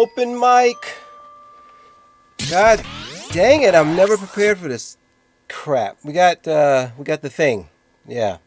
Open mic. God dang it, I'm never prepared for this crap. We got the thing. Yeah.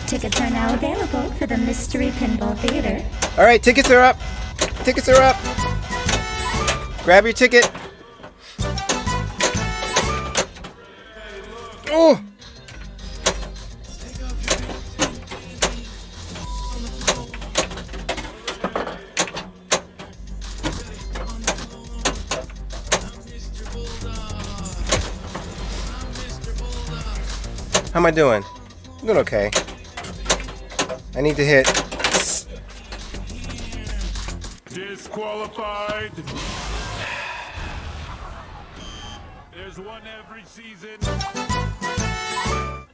Tickets are now available for the Mystery Pinball Theater. All right, tickets are up. Tickets are up. Grab your ticket. Oh. How am I doing? I'm doing okay. I need to hit. Disqualified. There's one every season.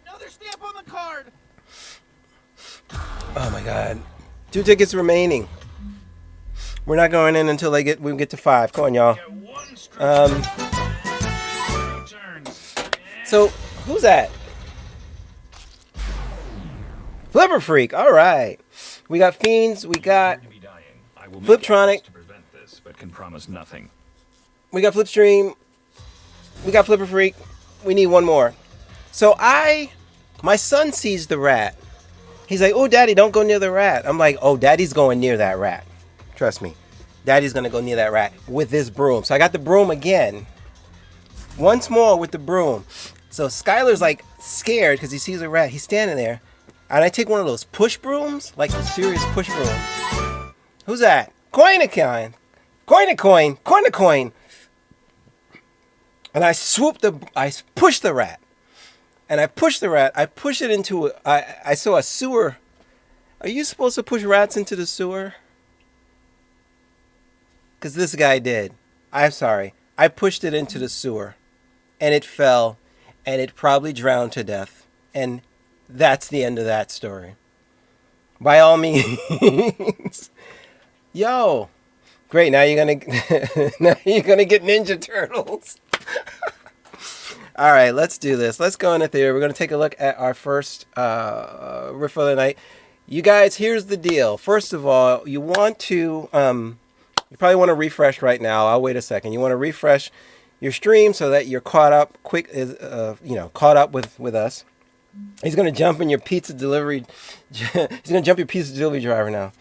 Another stamp on the card. Oh my God. 2 tickets remaining. We're not going in until we get to 5. Come on, y'all. So who's that? Flipper Freak. All right. We got Fiends. We got Fliptronic. But can promise nothing. We got Flipstream. We got Flipper Freak. We need one more. So my son sees the rat. He's like, "Oh, Daddy, don't go near the rat." I'm like, "Oh, Daddy's going near that rat. Trust me. Daddy's going to go near that rat with this broom." So I got the broom again. Once more with the broom. So Skylar's like scared because he sees a rat. He's standing there. And I take one of those push brooms, like the serious push brooms. Who's that? Coin a coin. Coin a coin. Coin a coin. And I push the rat. And I push the rat. I push it into, I saw a sewer. Are you supposed to push rats into the sewer? Because this guy did. I'm sorry. I pushed it into the sewer. And it fell. And it probably drowned to death. And that's the end of that story. By all means. Yo. Great, now you're gonna get Ninja Turtles. All right, let's do this. Let's go in the theater. We're gonna take a look at our first riff of the night. You guys, here's the deal. First of all, you want to you probably want to refresh right now. I'll wait a second. You want to refresh your stream so that you're caught up quick, caught up with us. He's gonna jump in your pizza delivery. He's gonna jump your pizza delivery driver now.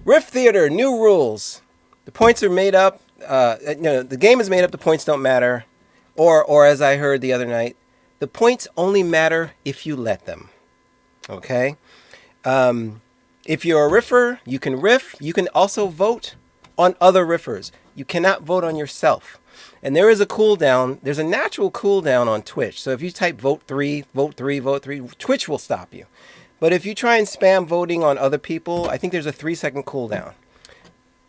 Riff Theater, new rules. The points are made up. The game is made up. The points don't matter. Or as I heard the other night, the points only matter if you let them. Okay. If you're a riffer, you can riff. You can also vote on other riffers. You cannot vote on yourself. And there is a cooldown. There's a natural cooldown on Twitch. So if you type vote 3, vote 3, vote 3, Twitch will stop you. But if you try and spam voting on other people, I think there's a 3-second cooldown.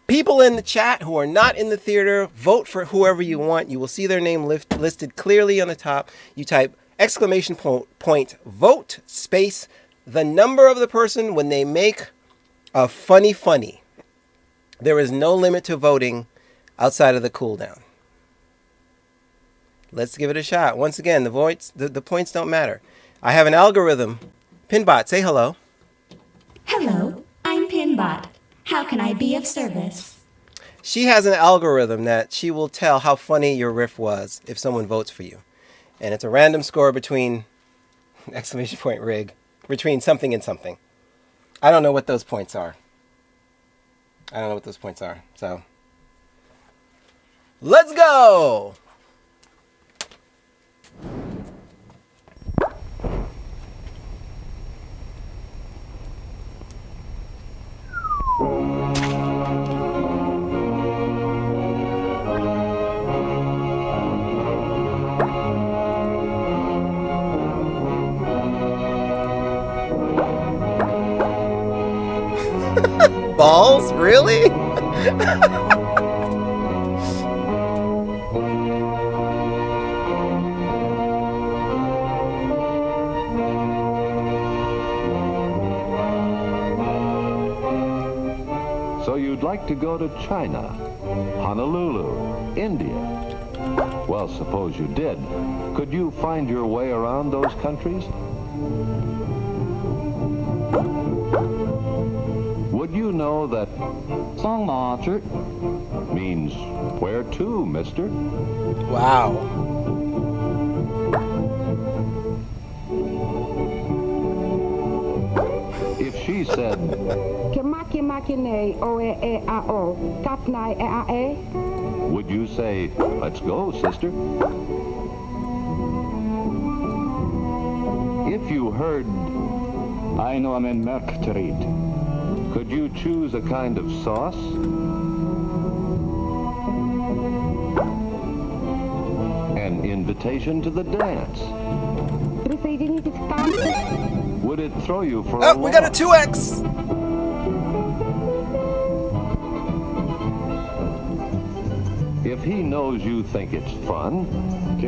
People in the chat who are not in the theater, vote for whoever you want. You will see their name listed clearly on the top. You type exclamation point vote space the number of the person when they make a funny. There is no limit to voting outside of the cooldown. Let's give it a shot. Once again, the points don't matter. I have an algorithm. Pinbot, say hello. Hello, I'm Pinbot. How can I be of service? She has an algorithm that she will tell how funny your riff was if someone votes for you. And it's a random score between, exclamation point rig, between something and something. I don't know what those points are. So, let's go! Balls? Really? like to go to China, Honolulu, India? Well, suppose you did. Could you find your way around those countries? Would you know that means where to, mister? Wow. If she said, would you say, let's go, sister? If you heard, I know I'm in MPT3k, could you choose a kind of sauce? An invitation to the dance? Would it throw you for a Oh, we got a 2X! If he knows you think it's fun, he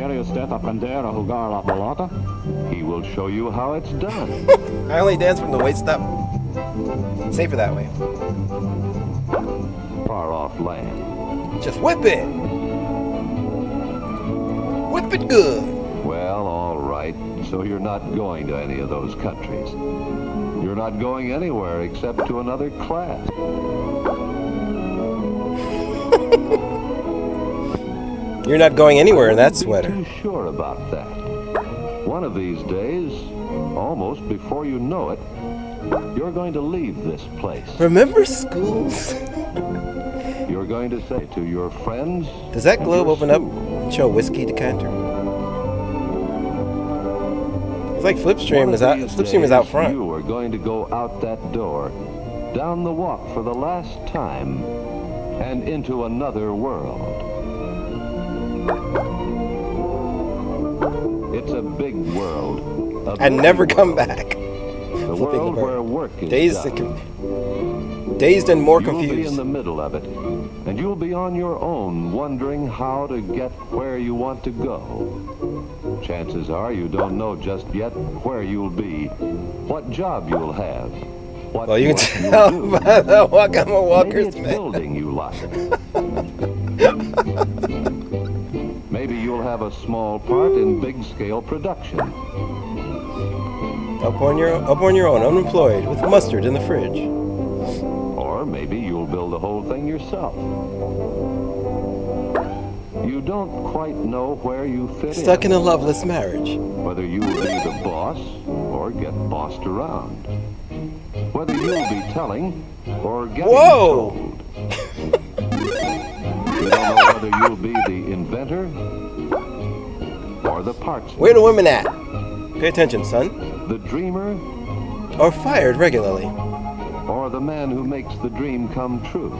will show you how it's done. I only dance from the waist up. Safer that way. Far off land. Just whip it! Whip it good! Well, all right. So you're not going to any of those countries. You're not going anywhere except to another class. You're not going anywhere in that sweater. Too sure about that. One of these days, almost before you know it, you're going to leave this place. Remember schools? You're going to say to your friends... Does that globe open up and show a whiskey decanter? It's like Flipstream is out. Flipstream is out front. You are going to go out that door, down the walk for the last time, and into another world. It's a big world. And never come back. The world where work is dazed and more You'll be confused. in the middle of it, and you'll be on your own, wondering how to get where you want to go. Chances are you don't know just yet where you'll be, what job you'll have, what Well, you work can you'll tell do. by the walk. I'm a Maybe walker's it's man. building you like. Maybe you'll have a small part in big-scale production. Up on your own, unemployed, with mustard in the fridge. Or maybe you'll build the whole thing yourself. You don't quite know where you fit Stuck in a loveless marriage. Whether you'll be the boss or get bossed around. Whether you'll be telling or getting Whoa! told. You don't know whether you'll be the inventor or the parts. Where the women at? Pay attention, son. The dreamer Or fired regularly. or the man who makes the dream come true.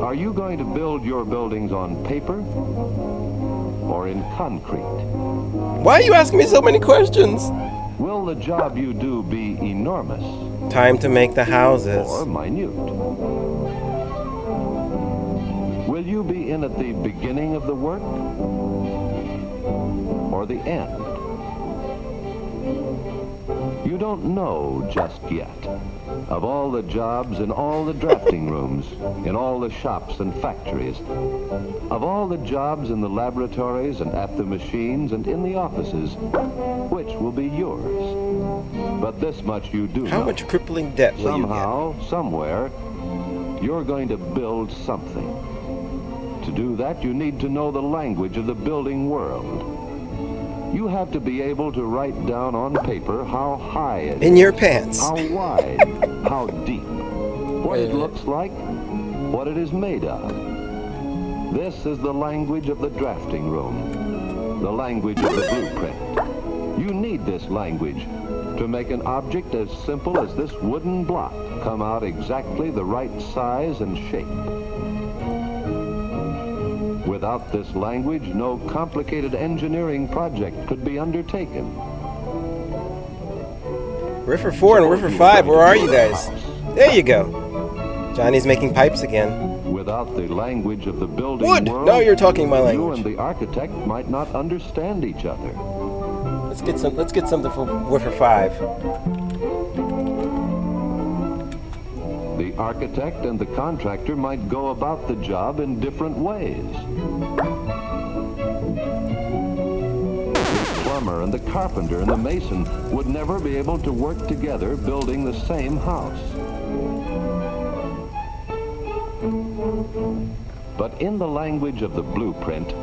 Are you going to build your buildings on paper or in concrete? Why are you asking me so many questions? Will the job you do be enormous Time to make the houses. or minute? Will you be in at the beginning of the work or the end? You don't know just yet. Of all the jobs in all the drafting rooms, in all the shops and factories, of all the jobs in the laboratories and at the machines and in the offices, which will be yours? But this much you do How know. much crippling debt will you Somehow, somewhere, you're going to build something. To do that, you need to know the language of the building world. You have to be able to write down on paper how high it get? is, In your pants. how wide, how deep, what it looks like, what it is made of. This is the language of the drafting room, the language of the blueprint. You need this language to make an object as simple as this wooden block come out exactly the right size and shape. Without this language, no complicated engineering project could be undertaken. Riffer 4 and Riffer 5, where are you guys? There you go. Johnny's making pipes again. Without the language of the building Wood! world, No, you're talking my you language. and the architect might not understand each other. Let's get something for Riffer 5. architect and the contractor might go about the job in different ways. The plumber and the carpenter and the mason would never be able to work together building the same house. But in the language of the blueprint,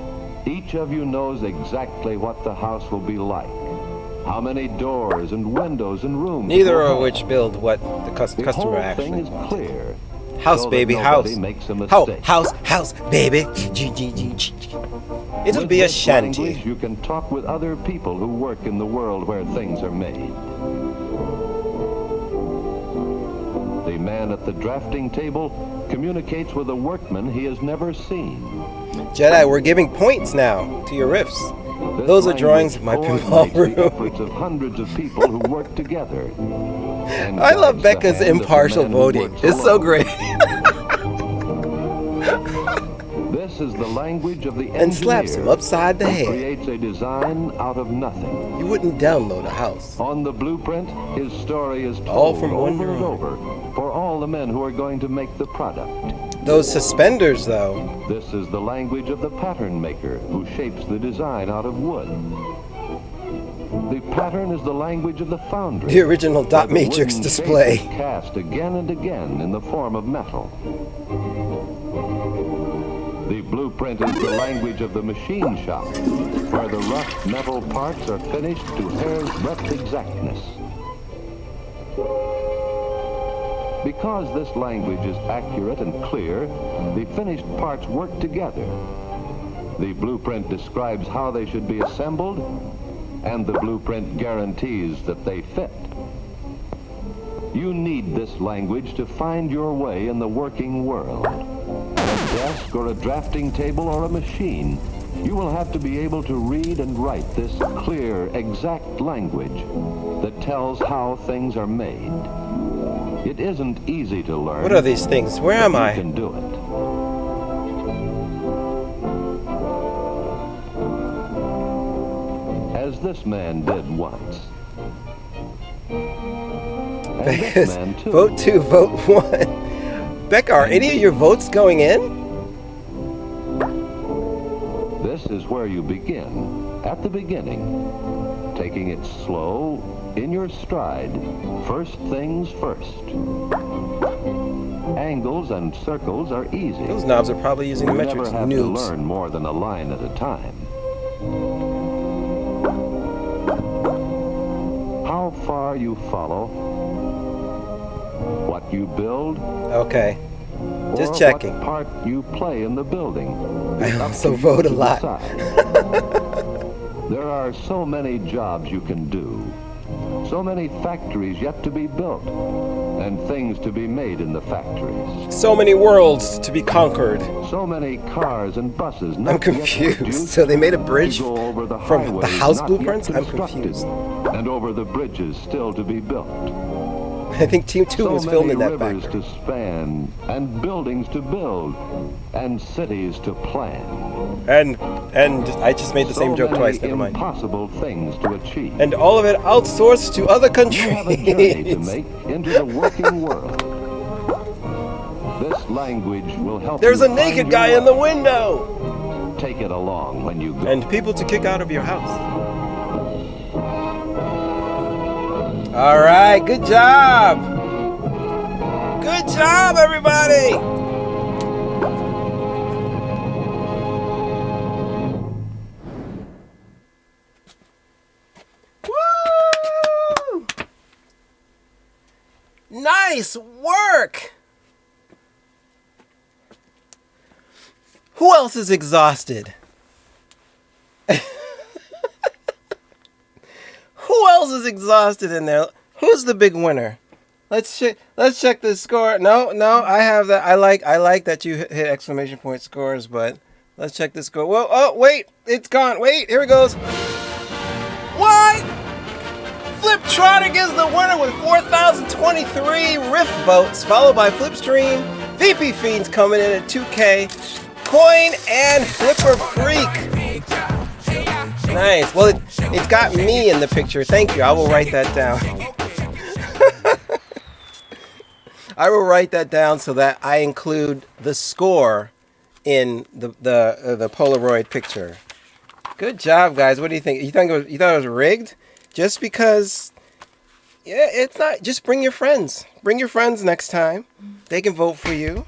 each of you knows exactly what the house will be like. How many doors and windows and rooms. Neither of which build what the customer actually wants. The whole thing is clear. House, so baby, house. Makes a mistake. House, baby. It'll be a shanty. Language, you can talk with other people who work in the world where things are made. The man at the drafting table communicates with a workman he has never seen. Jedi, we're giving points now to your riffs. This Those are drawings of my pinball room. The efforts of hundreds of people who work together. I love Becca's impartial voting. It's so great. This is the language of the engineer. And slaps him upside the head. Creates a design out of nothing. You wouldn't download a house. On the blueprint, his story is told all from one over and over for all the men who are going to make the product. Those suspenders, though. This is the language of the pattern maker who shapes the design out of wood. The pattern is the language of the foundry. The original dot matrix display. Cast again and again in the form of metal. The blueprint is the language of the machine shop, where the rough metal parts are finished to hair's breadth exactness. Because this language is accurate and clear, the finished parts work together. The blueprint describes how they should be assembled, and the blueprint guarantees that they fit. You need this language to find your way in the working world. At a desk or a drafting table or a machine, you will have to be able to read and write this clear, exact language that tells how things are made. It isn't easy to learn. What are these things? Where am I? You can do it. As this man did once. And this man too. Vote 2, vote 1. Becca, are any of your votes going in? This is where you begin, at the beginning, taking it slow, in your stride, first things first. Angles and circles are easy. Those knobs are probably using the You metrics. never have to Noobs. learn more than a line at a time. How far you follow, what you build, Okay. Just or checking. what part you play in the building. I It's up also to you vote a to lot. decide. There are so many jobs you can do, so many factories yet to be built, and things to be made in the factories. So many worlds to be conquered. So many cars and buses I'm not yet confused. produced So they made a bridge to go over the from the highways house not yet blueprints? I'm constructed, confused. and over the bridges still to be built. I think Team 2 was filming that rivers factory. to span, and buildings to build, and cities to plan. And I just made the same joke twice, never mind. Impossible things to achieve. And all of it outsourced to other You have a journey to countries. make into the working world. This language will help There's you a naked find guy your in the way. window. Take it along when you go. And people to kick out of your house. All right, good job. Good job, everybody. Woo! Nice work. Who else is exhausted? Who else is exhausted in there? Who's the big winner? Let's check the score. No, I have that. I like that you hit exclamation point scores, but let's check the score. Whoa, oh wait, it's gone. Wait, here it goes. What? Fliptronic is the winner with 4,023 Riff votes, followed by Flipstream. VP Fiends coming in at 2K. Coin and Flipper Freak. Nice. Well, it's got me in the picture. Thank you. I will write that down. I will write that down so that I include the score in the Polaroid picture. Good job, guys. What do you think? You thought it was rigged? Just because? Yeah, it's not. Just bring your friends. Bring your friends next time. They can vote for you.